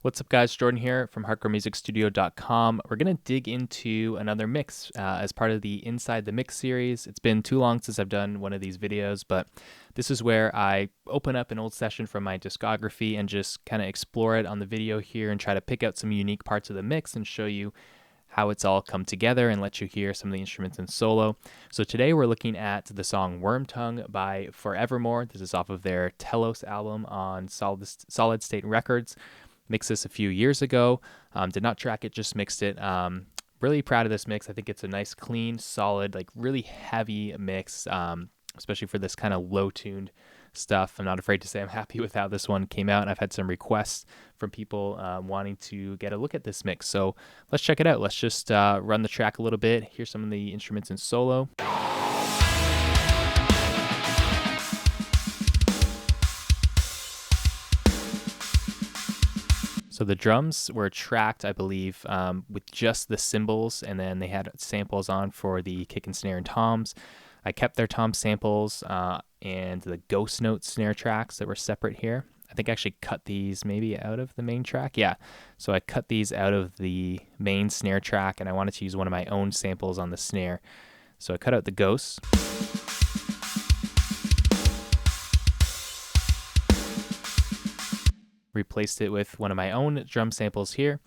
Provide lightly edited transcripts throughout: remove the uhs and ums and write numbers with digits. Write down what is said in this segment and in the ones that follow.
What's up, guys? Jordan here from hardcoremusicstudio.com. We're going to dig into another mix as part of the Inside the Mix series. It's been too long since I've done one of these videos, but this is where I open up an old session from my discography and just kind of explore it on the video here and try to pick out some unique parts of the mix and show you how it's all come together and let you hear some of the instruments in solo. So today we're looking at the song Wormtongue by Forevermore. This is off of their Telos album on Solid State Records. Mixed this a few years ago. Did not track it, just mixed it. Really proud of this mix. I think it's a nice, clean, solid, like really heavy mix, especially for this kind of low-tuned stuff. I'm not afraid to say I'm happy with how this one came out, and I've had some requests from people wanting to get a look at this mix. So let's check it out. Let's just run the track a little bit, hear some of the instruments in solo. So the drums were tracked, I believe, with just the cymbals, and then they had samples on for the kick and snare and toms. I kept their tom samples and the ghost note snare tracks that were separate here. I think I actually cut these maybe out of the main track. Yeah, so I cut these out of the main snare track, and I wanted to use one of my own samples on the snare. So I cut out the ghosts. Replaced it with one of my own drum samples here,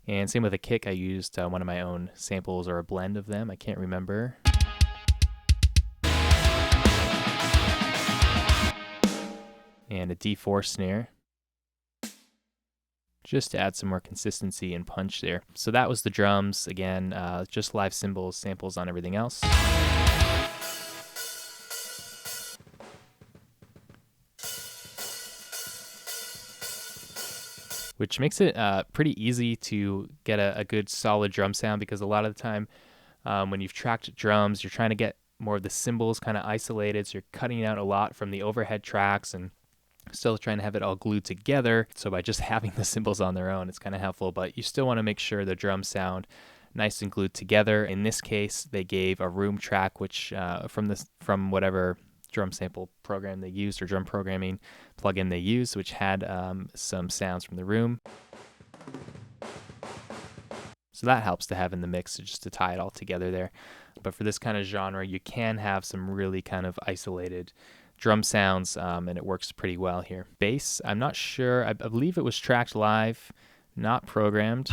and same with a kick. I used one of my own samples or a blend of them. I can't remember. And a D4 snare, just to add some more consistency and punch there. So that was the drums. Again, just live cymbals, samples on everything else. Which makes it pretty easy to get a good solid drum sound, because a lot of the time when you've tracked drums, you're trying to get more of the cymbals kind of isolated, so you're cutting out a lot from the overhead tracks and still trying to have it all glued together. So by just having the cymbals on their own, it's kind of helpful, but you still want to make sure the drums sound nice and glued together. In this case, they gave a room track, which from whatever drum sample program they used or drum programming plugin they used, which had some sounds from the room. So that helps to have in the mix just to tie it all together there. But for this kind of genre, you can have some really kind of isolated drum sounds, and it works pretty well here. Bass, I'm not sure. I believe it was tracked live, not programmed.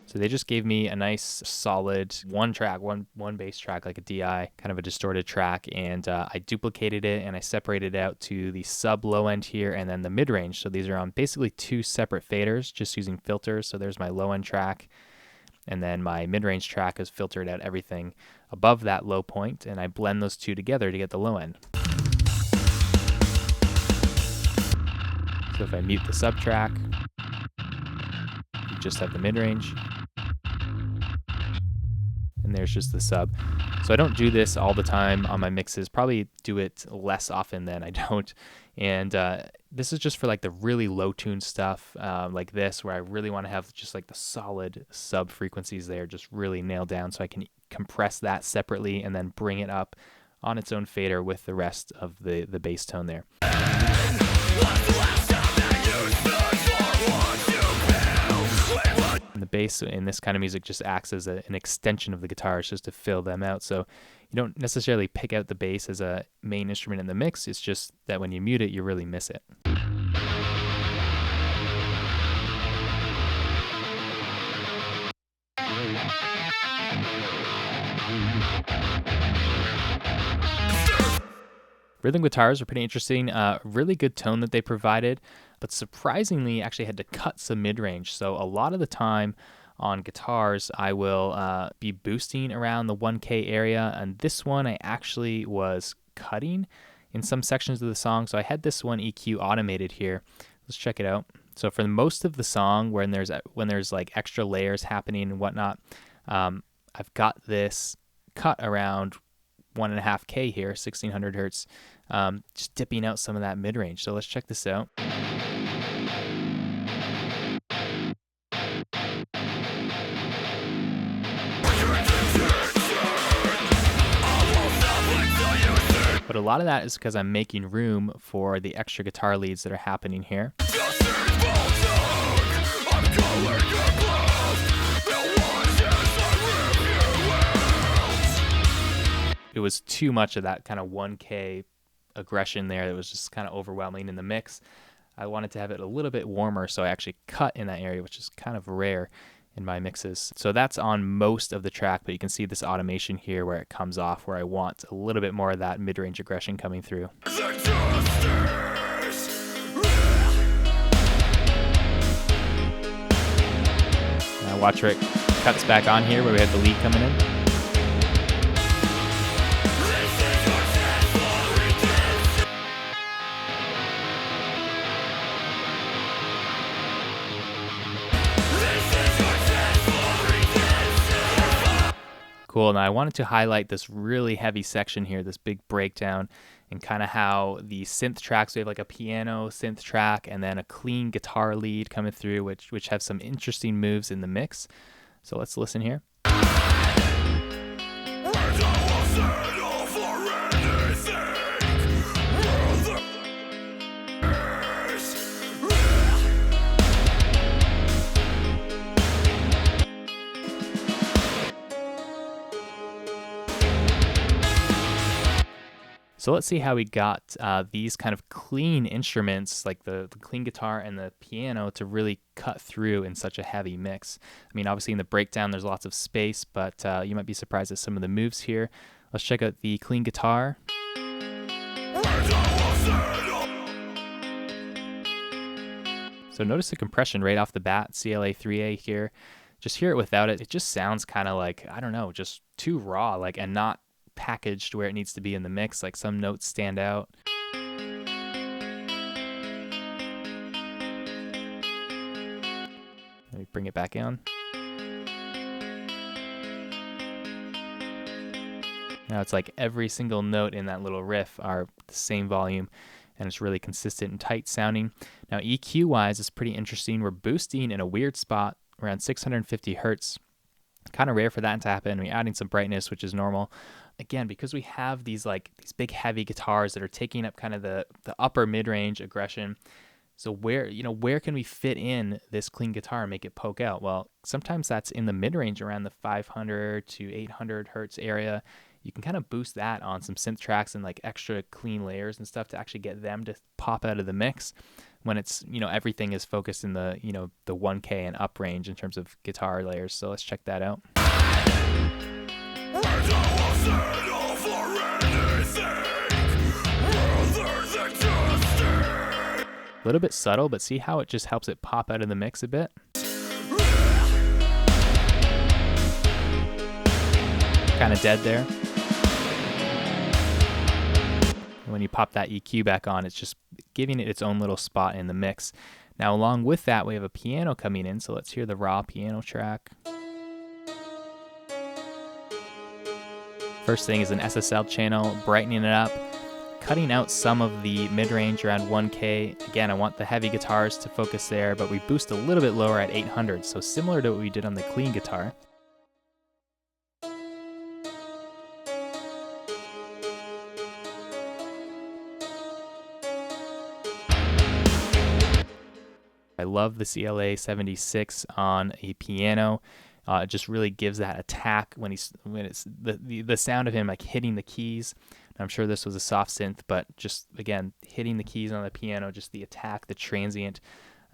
So they just gave me a nice solid one bass track, like a DI, kind of a distorted track, and I duplicated it and I separated it out to the sub low end here and then the mid range. So these are on basically two separate faders, just using filters. So there's my low end track, and then my mid range track has filtered out everything above that low point, and I blend those two together to get the low end. So if I mute the sub track, you just have the mid range. And there's just the sub. So I don't do this all the time on my mixes, probably do it less often than I don't. And this is just for like the really low tuned stuff like this, where I really want to have just like the solid sub frequencies there just really nailed down, so I can compress that separately and then bring it up on its own fader with the rest of the bass tone there. The bass in this kind of music just acts as an extension of the guitars, just to fill them out. So you don't necessarily pick out the bass as a main instrument in the mix. It's just that when you mute it, you really miss it. Rhythm guitars are pretty interesting. Really good tone that they provided, but surprisingly actually had to cut some mid-range. So a lot of the time on guitars, I will be boosting around the 1K area, and this one I actually was cutting in some sections of the song. So I had this one EQ automated here. Let's check it out. So for most of the song, when there's like extra layers happening and whatnot, I've got this cut around 1.5K here, 1600 hertz, just dipping out some of that mid-range. So let's check this out. But a lot of that is because I'm making room for the extra guitar leads that are happening here. It was too much of that kind of 1K aggression there that was just kind of overwhelming in the mix. I wanted to have it a little bit warmer, so I actually cut in that area, which is kind of rare in my mixes. So that's on most of the track, but you can see this automation here where it comes off, where I want a little bit more of that mid-range aggression coming through. Now watch where it cuts back on here where we had the lead coming in. Cool. Now I wanted to highlight this really heavy section here, this big breakdown, and kind of how the synth tracks, we have like a piano synth track and then a clean guitar lead coming through, which have some interesting moves in the mix. So let's listen here. So let's see how we got these kind of clean instruments, like the clean guitar and the piano, to really cut through in such a heavy mix. I mean, obviously in the breakdown, there's lots of space, but you might be surprised at some of the moves here. Let's check out the clean guitar. So notice the compression right off the bat, CLA 3A here. Just hear it without it. It just sounds kind of like, I don't know, just too raw, like, and not packaged where it needs to be in the mix. Like some notes stand out. Let me bring it back in. Now it's like every single note in that little riff are the same volume, and it's really consistent and tight sounding. Now EQ wise, it's pretty interesting. We're boosting in a weird spot around 650 hertz. Kind of rare for that to happen. We're adding some brightness, which is normal. Again, because we have these big heavy guitars that are taking up kind of the upper mid-range aggression. So where can we fit in this clean guitar and make it poke out? Well, sometimes that's in the mid-range around the 500 to 800 hertz area. You can kind of boost that on some synth tracks and like extra clean layers and stuff to actually get them to pop out of the mix when it's, everything is focused in the, the 1K and up range in terms of guitar layers. So let's check that out. A little bit subtle, but see how it just helps it pop out of the mix a bit? Kind of dead there. And when you pop that EQ back on, it's just giving it its own little spot in the mix. Now, along with that, we have a piano coming in, so let's hear the raw piano track. First thing is an SSL channel, brightening it up, cutting out some of the mid-range around 1K. Again, I want the heavy guitars to focus there, but we boost a little bit lower at 800, so similar to what we did on the clean guitar. I love the CLA 76 on a piano. It just really gives that attack when it's the sound of him like hitting the keys. I'm sure this was a soft synth, but just again hitting the keys on the piano, just the attack, the transient,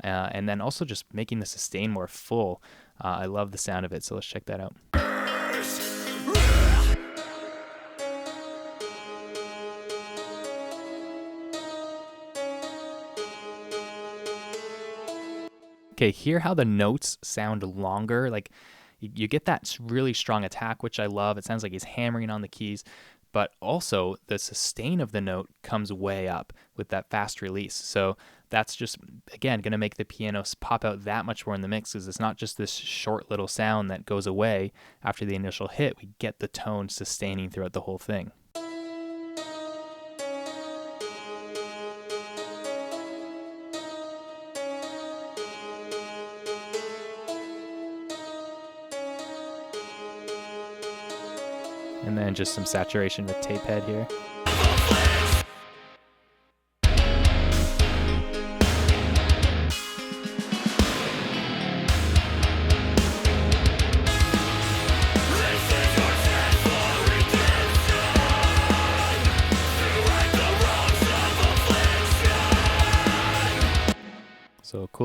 and then also just making the sustain more full. I love the sound of it, so let's check that out. Okay, hear how the notes sound longer. Like you get that really strong attack, which I love. It sounds like he's hammering on the keys, but also the sustain of the note comes way up with that fast release. So that's just, again, going to make the pianos pop out that much more in the mix, because it's not just this short little sound that goes away after the initial hit. We get the tone sustaining throughout the whole thing. And then just some saturation with tape head here.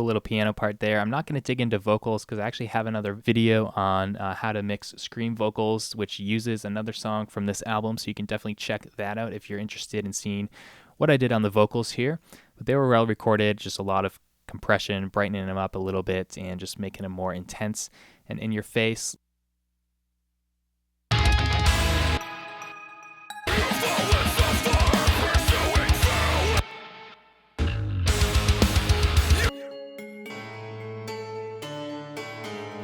cool little piano part there. I'm not going to dig into vocals because I actually have another video on how to mix scream vocals, which uses another song from this album, so you can definitely check that out if you're interested in seeing what I did on the vocals here. But they were well recorded, just a lot of compression, brightening them up a little bit, and just making them more intense and in your face.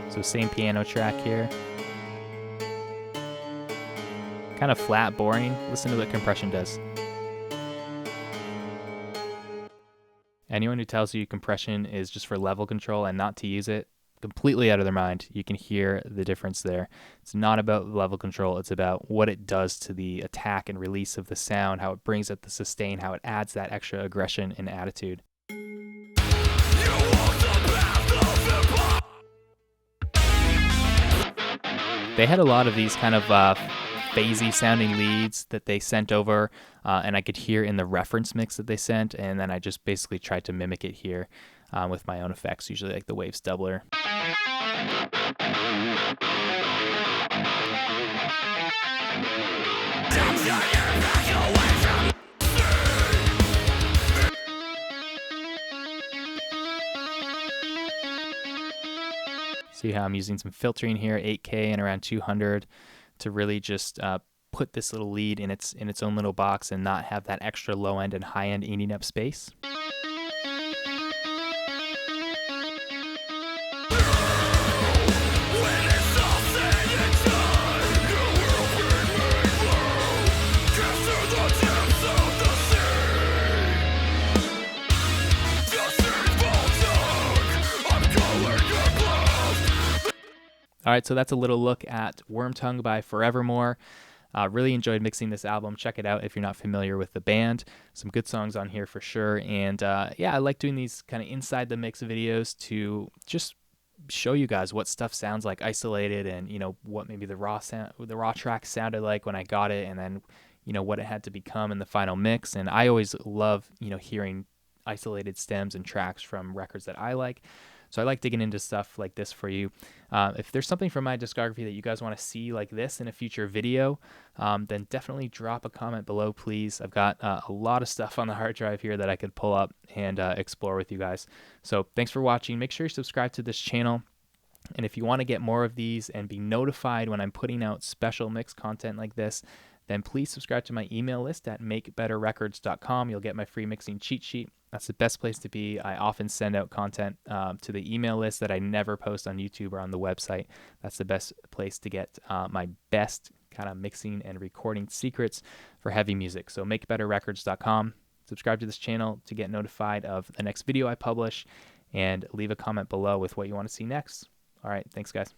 So same piano track here. Kind of flat, boring. Listen to what compression does. Anyone who tells you compression is just for level control and not to use it, completely out of their mind. You can hear the difference there. It's not about level control. It's about what it does to the attack and release of the sound, how it brings out the sustain, how it adds that extra aggression and attitude. They had a lot of these kind of phasey sounding leads that they sent over, and I could hear in the reference mix that they sent, and then I just basically tried to mimic it here with my own effects, usually like the waves doubler. See how I'm using some filtering here, 8K and around 200, to really just put this little lead in its own little box and not have that extra low end and high end eating up space. All right, so that's a little look at Wormtongue by Forevermore. Really enjoyed mixing this album. Check it out if you're not familiar with the band. Some good songs on here for sure. And yeah, I like doing these kind of inside the mix videos to just show you guys what stuff sounds like isolated, and what maybe the raw track sounded like when I got it, and then what it had to become in the final mix. And I always love hearing isolated stems and tracks from records that I like. So I like digging into stuff like this for you. If there's something from my discography that you guys want to see like this in a future video, then definitely drop a comment below, please. I've got a lot of stuff on the hard drive here that I could pull up and explore with you guys. So thanks for watching. Make sure you subscribe to this channel. And if you want to get more of these and be notified when I'm putting out special mix content like this, then please subscribe to my email list at makebetterrecords.com. You'll get my free mixing cheat sheet. That's the best place to be. I often send out content to the email list that I never post on YouTube or on the website. That's the best place to get my best kind of mixing and recording secrets for heavy music. So makebetterrecords.com. Subscribe to this channel to get notified of the next video I publish, and leave a comment below with what you want to see next. All right, thanks guys.